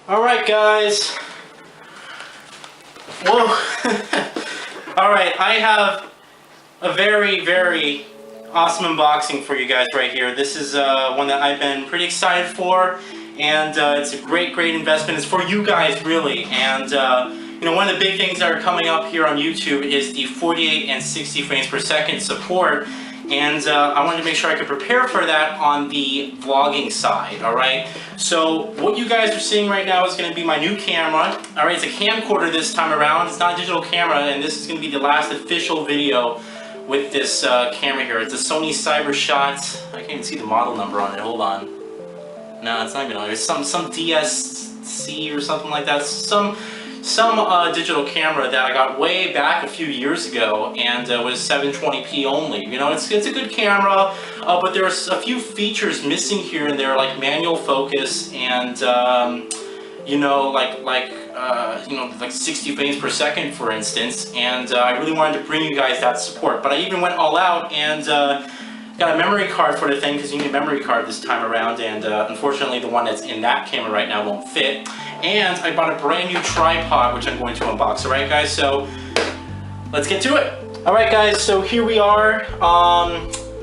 Alright guys. Whoa. Alright, I have a very awesome unboxing for you guys right here. This is one that I've been pretty excited for, and it's a great investment. It's for you guys really, and you know, one of the big things that are coming up here on YouTube is the 48 and 60 frames per second support. And I wanted to make sure I could prepare for that on the vlogging side, alright? So what you guys are seeing right now is going to be my new camera. Alright, it's a camcorder this time around. It's not a digital camera, and this is going to be the last official video with this camera here. It's a Sony CyberShot. I can't even see the model number on it. Hold on. No, it's not even on it. It's some DSC or something like that. Some digital camera that I got way back a few years ago, and was 720p only. You know, it's a good camera, but there's a few features missing here and there, like manual focus and you know, like 60 frames per second, for instance. And I really wanted to bring you guys that support. But I even went all out and got a memory card for the thing, because you need a memory card this time around, and unfortunately the one that's in that camera right now won't fit. And I bought a brand new tripod, which I'm going to unbox. Alright guys, so let's get to it. Alright guys, so here we are.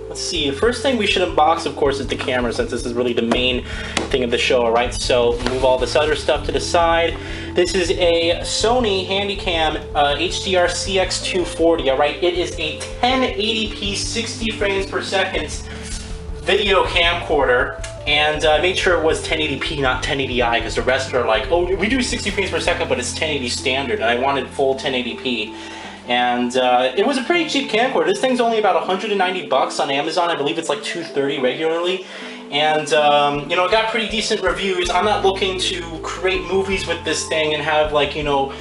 Let's see, the first thing we should unbox, of course, is the camera, since this is really the main thing of the show. Alright, so move all this other stuff to the side. This is a Sony Handycam HDR-CX240. Alright, it is a 1080p 60 frames per second video camcorder. And I made sure it was 1080p, not 1080i, because the rest are like, oh, we do 60 frames per second, but it's 1080 standard, and I wanted full 1080p. And it was a pretty cheap camcorder. This thing's only about 190 bucks on Amazon. I believe it's like 230 regularly. And, you know, it got pretty decent reviews. I'm not looking to create movies with this thing and have, like, you know,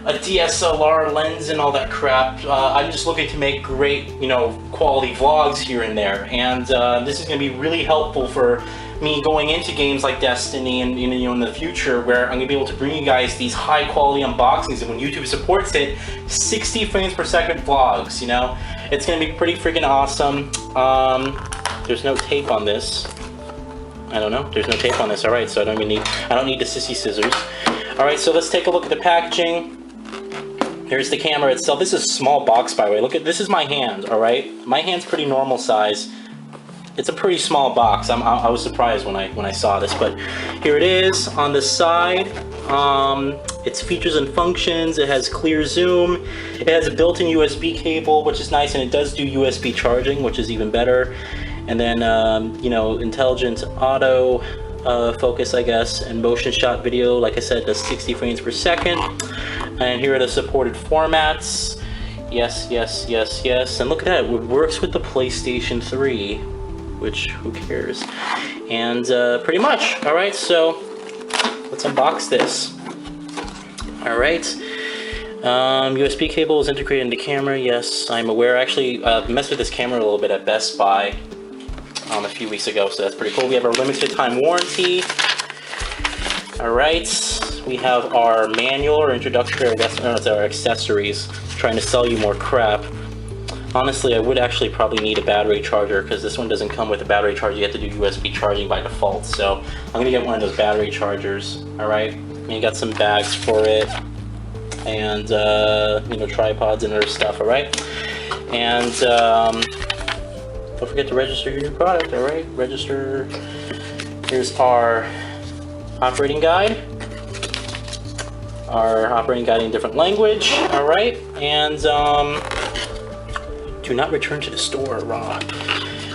a DSLR lens and all that crap. I'm just looking to make great, you know, quality vlogs here and there. And this is going to be really helpful for me going into games like Destiny and, you know, in the future, where I'm going to be able to bring you guys these high quality unboxings, and when YouTube supports it, 60 frames per second vlogs, you know? It's going to be pretty freaking awesome. There's no tape on this. I don't know. There's no tape on this. Alright, so I don't need the sissy scissors. Alright, so let's take a look at the packaging. Here's the camera itself. This is a small box, by the way. Look at this. Is my hand, alright? My hand's pretty normal size. It's a pretty small box. I was surprised when I saw this, but here it is on the side. Its features and functions. It has clear zoom. It has a built-in USB cable, which is nice, and it does do USB charging, which is even better. And then you know, intelligent auto focus, I guess, and motion shot video. Like I said, does 60 frames per second. And here are the supported formats. Yes. And look at that. It works with the PlayStation 3. Which, who cares? And pretty much, alright, so let's unbox this. Alright, USB cable is integrated in the camera, yes, I'm aware. Actually, messed with this camera a little bit at Best Buy a few weeks ago, so that's pretty cool. We have our limited time warranty. Alright, we have our manual or introductory, I guess, it's our accessories, trying to sell you more crap. Honestly, I would actually probably need a battery charger, because this one doesn't come with a battery charger. You have to do USB charging by default. So I'm gonna get one of those battery chargers. All right, and you got some bags for it, and you know, tripods and other stuff. All right, and don't forget to register your new product. All right, register. Here's our operating guide. Our operating guide in a different language. All right, and do not return to the store raw.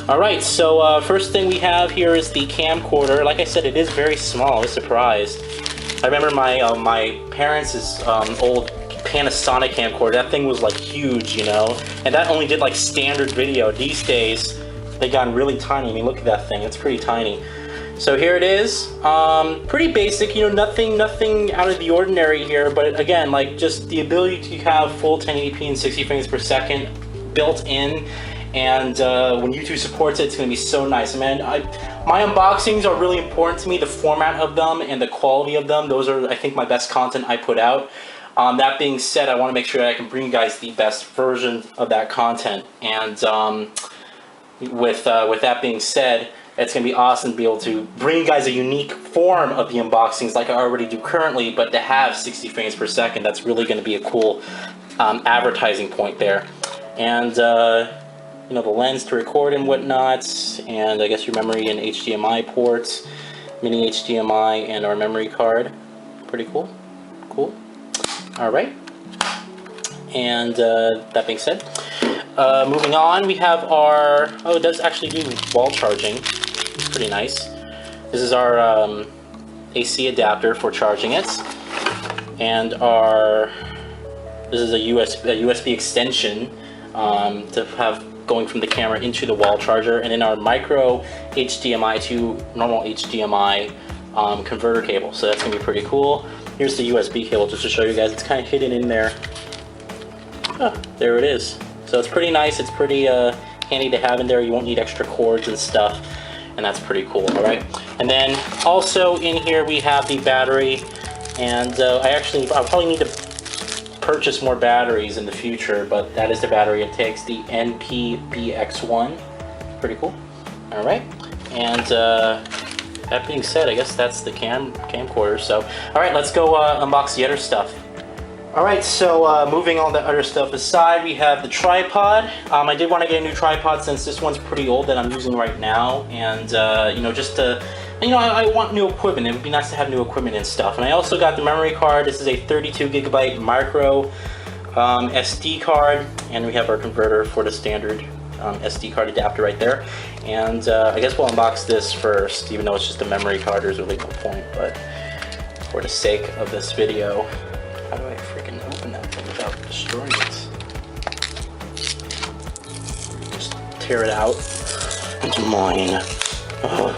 Alright, so first thing we have here is the camcorder. Like I said, it is very small. I was surprised. I remember my my parents' old Panasonic camcorder. That thing was like huge, you know, and that only did like standard video. These days, they've gotten really tiny. I mean, look at that thing. It's pretty tiny. So here it is. Pretty basic, you know, nothing out of the ordinary here. But again, like just the ability to have full 1080p and 60 frames per second built in, and when YouTube supports it, it's going to be so nice. Man, my unboxings are really important to me. The format of them and the quality of them, those are, I think, my best content I put out. That being said, I want to make sure that I can bring you guys the best version of that content. And with that being said, It's going to be awesome to be able to bring you guys a unique form of the unboxings like I already do currently, but to have 60 frames per second, that's really going to be a cool advertising point there. And, you know, the lens to record and whatnot, and I guess your memory and HDMI ports, mini HDMI, and our memory card. Pretty cool. Cool. All right. And that being said, moving on, we have our, oh, it does actually do wall charging. It's pretty nice. This is our AC adapter for charging it. And our, this is a USB extension to have going from the camera into the wall charger. And then our micro HDMI to normal HDMI converter cable. So that's gonna be pretty cool. Here's the USB cable just to show you guys. It's kind of hidden in there. Oh, there it is. So it's pretty nice. It's pretty handy to have in there. You won't need extra cords and stuff, and that's pretty cool. All right. And then also in here we have the battery, and I'll probably need to purchase more batteries in the future, but that is the battery it takes, the NPBX1. Pretty cool. All right. And that being said, I guess that's the camcorder. So, all right, let's go unbox the other stuff. All right, so moving all the other stuff aside, we have the tripod. I did want to get a new tripod since this one's pretty old that I'm using right now, and you know, just to, you know, I want new equipment. It would be nice to have new equipment and stuff. And I also got the memory card. This is a 32 gigabyte micro SD card, and we have our converter for the standard SD card adapter right there. And I guess we'll unbox this first, even though it's just a memory card. There's really no point, but for the sake of this video, how do I freaking open that thing without destroying it? Just tear it out. It's mine. Ugh.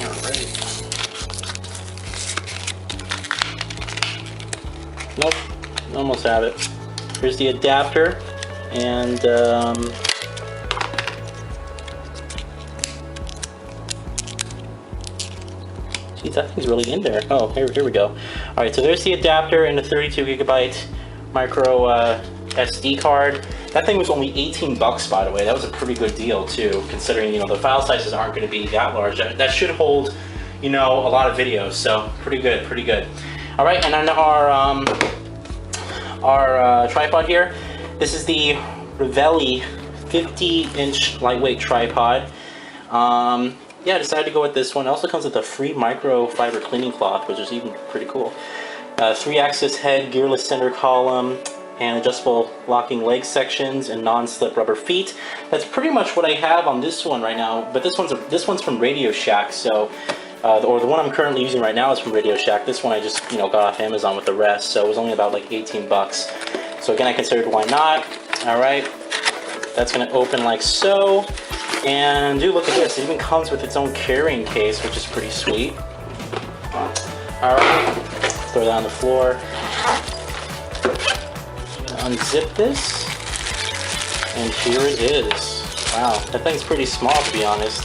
Alright. Nope. Almost have it. Here's the adapter. And geez, that thing's really in there. Oh, here we go. All right, so there's the adapter and the 32 gigabyte micro SD card. That thing was only 18 bucks, by the way. That was a pretty good deal too, considering, you know, the file sizes aren't going to be that large. That should hold, you know, a lot of videos. So pretty good, pretty good. All right, and then our tripod here. This is the Ravelli 50-inch lightweight tripod. Yeah, I decided to go with this one. It also comes with a free microfiber cleaning cloth, which is even pretty cool. 3-axis head, gearless center column, and adjustable locking leg sections and non-slip rubber feet. That's pretty much what I have on this one right now. But this one's from Radio Shack. So, or the one I'm currently using right now is from Radio Shack. This one I just, you know, got off Amazon with the rest. So it was only about like 18 bucks. So again, I considered why not. All right, that's gonna open like so. And dude, look at this. It even comes with its own carrying case, which is pretty sweet. All right, throw that on the floor. Unzip this, and here it is. Wow, that thing's pretty small, to be honest.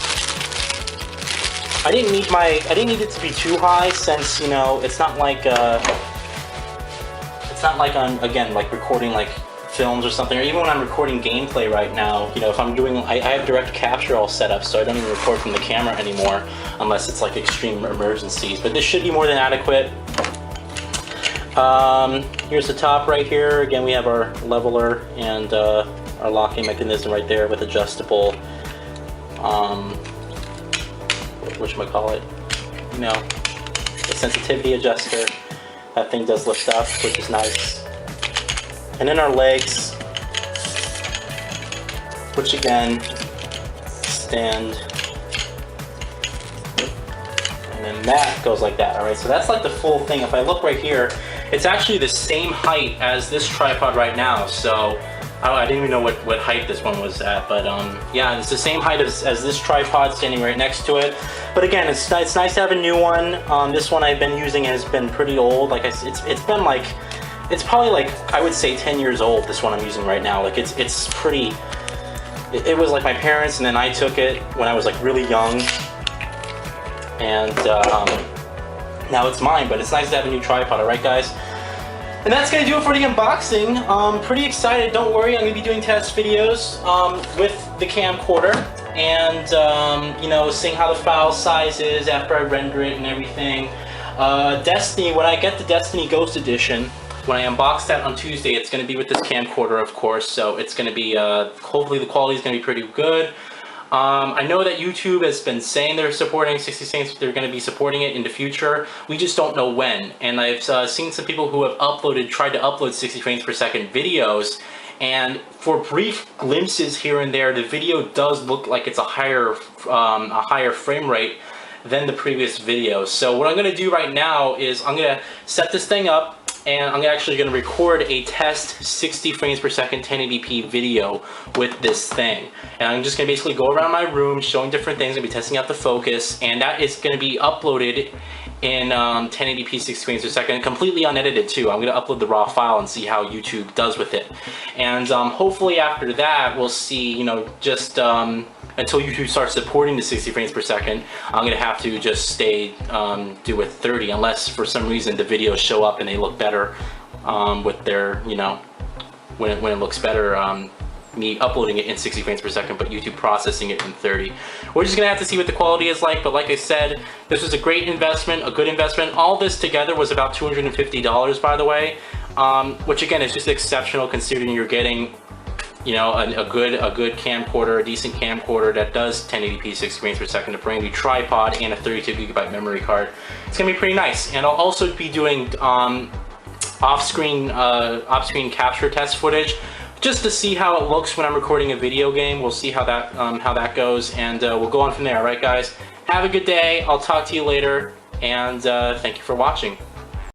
I didn't need it to be too high, since, you know, it's not like I'm, again, like recording like films or something, or even when I'm recording gameplay right now, you know, if I'm doing, I have direct capture all set up, so I don't even record from the camera anymore unless it's like extreme emergencies, but this should be more than adequate. Here's the top right here. Again, we have our leveler and our locking mechanism right there with adjustable, whatchamacallit, you know, the sensitivity adjuster. That thing does lift up, which is nice. And then our legs, which again, stand, and then that goes like that. All right, so that's like the full thing. If I look right here, it's actually the same height as this tripod right now. So I didn't even know what height this one was at, but yeah, it's the same height as this tripod standing right next to it. But again, it's nice to have a new one. This one I've been using has been pretty old. Like it's been like, it's probably like, I would say 10 years old, this one I'm using right now. Like it's pretty, it was like my parents, and then I took it when I was like really young. And now it's mine, but it's nice to have a new tripod, all right guys? And that's gonna do it for the unboxing. Pretty excited, don't worry, I'm gonna be doing test videos with the camcorder. and you know, seeing how the file size is after I render it and everything. Destiny, when I get the Destiny Ghost Edition, when I unbox that on Tuesday, it's going to be with this camcorder, of course, so it's going to be, hopefully the quality is going to be pretty good. I know that YouTube has been saying they're supporting 60 frames, they're going to be supporting it in the future. We just don't know when. And I've seen some people who have tried to upload 60 frames per second videos, and for brief glimpses here and there, the video does look like it's a higher frame rate than the previous video. So what I'm going to do right now is I'm going to set this thing up, and I'm actually going to record a test 60 frames per second 1080p video with this thing. And I'm just going to basically go around my room showing different things. I'm going to be testing out the focus, and that is going to be uploaded in 1080p 60 frames per second, completely unedited too. I'm going to upload the raw file and see how YouTube does with it. And hopefully after that, we'll see, you know, just until YouTube starts supporting the 60 frames per second, I'm going to have to just stay do with 30, unless for some reason the videos show up and they look better with their, you know, when it looks better, me uploading it in 60 frames per second, but YouTube processing it in 30. We're just gonna have to see what the quality is like, but like I said, this was a great investment, a good investment. All this together was about $250, by the way, which again is just exceptional considering you're getting, you know, a good camcorder, a decent camcorder that does 1080p 60 frames per second, a brand new tripod, and a 32GB memory card. It's gonna be pretty nice. And I'll also be doing off-screen capture test footage, just to see how it looks when I'm recording a video game. We'll see how that goes, and we'll go on from there. All right, guys, have a good day. I'll talk to you later, and thank you for watching.